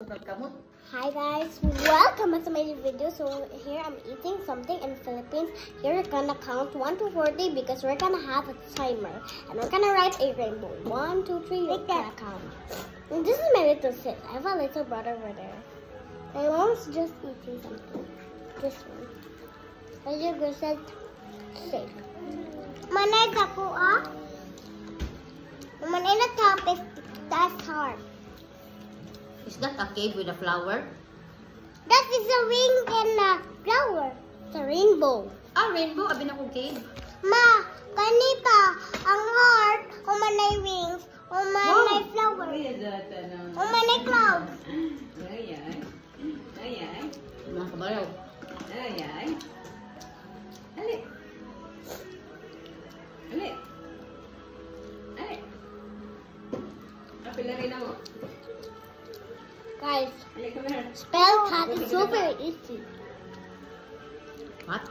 Hi guys, welcome back to my new video. So here I'm eating something in Philippines. Here we're gonna count 1 to 40 because we're gonna have a timer. And we're gonna write a rainbow. 1, 2, 3, we're gonna count. And this is my little sis. I have a little brother over there. My mom's just eating something. This one. As you go said, safe. Manay ako ah. Manay na top is that's hard. Is that a cake with a flower? That is a wing and a flower. It's a rainbow. Ah, rainbow. Abi na kong cake. Ma, kanita, ang heart, umanay wings, umanay flower, umanay clouds. Mga kabalaw. Ali. Kapila rin ako. Guys, Ali, come here. spell cat is super easy. What?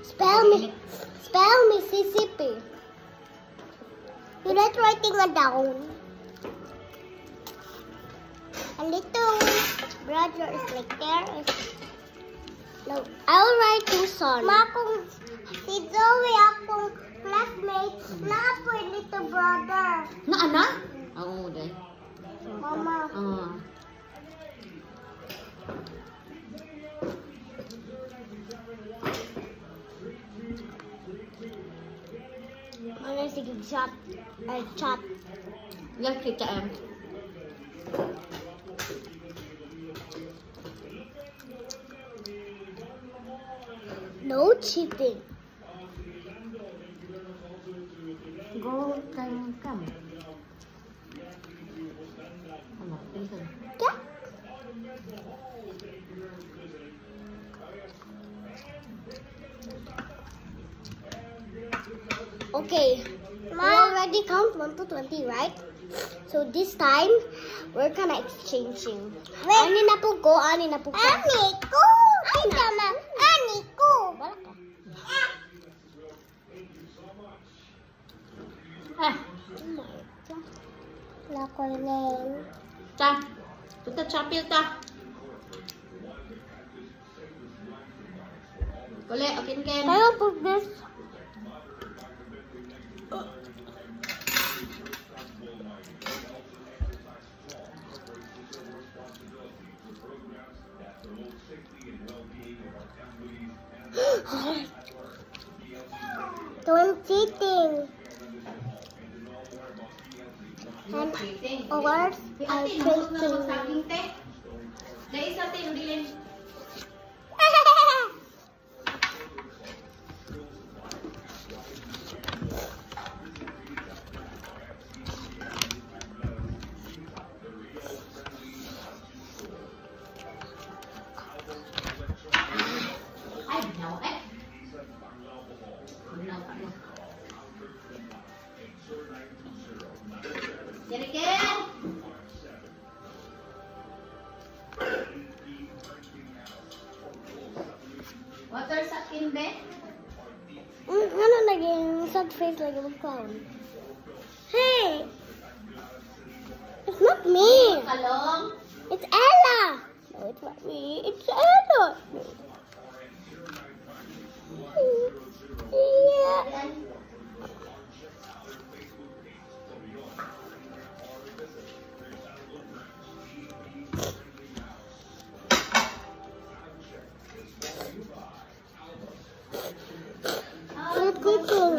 Spell Mississippi. You're not writing it down. A little brother is like there. No, I'll write Tucson. Ma, kung si Zoe akong classmate, na po yung little brother. Na? Oo, dahil. Mama. Ano sige chat? Ay chat. Yan kita No cheating. Go time come. Ano? Listen. Yeah. Okay, we already count 1 to 20, right? So this time, we're kind of exchanging. Ani na po ko, ani na po ko. Ani ko! Ay, tama. Ani ko! Wala ka. Ah, Wala ko lang. ta. Tuta chapil ta. Kule, akin ken. I will put this. Don't cheating. And ours are cheating. Saging te. Dahil sa te, udilin. Ay, binaw eh. Binaw ka mo. Jeriken! Water sa akin, be? Ano naging sad face like a clown? Hey! It's not me! Kalong? It's Ella! No, it's not me. It's Ella! Yeah.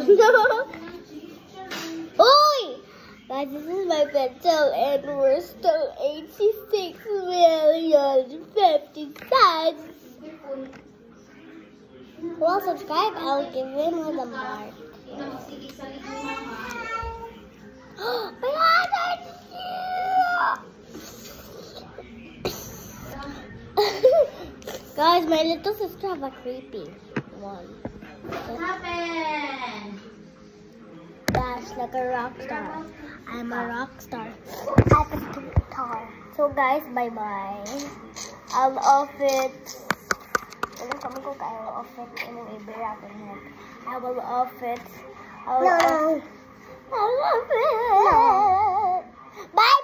No. Oi! Guys, this is my pencil and we're still 86,050,000. Well, subscribe. I'll give him the mark. My God, guys, my little sister have a creepy one. What happened? That's like a rock star. I'm a rock star. I'm a guitar. So guys, bye-bye. I'll off it. I will off it anyway. I will off it. I will off it. Bye-bye.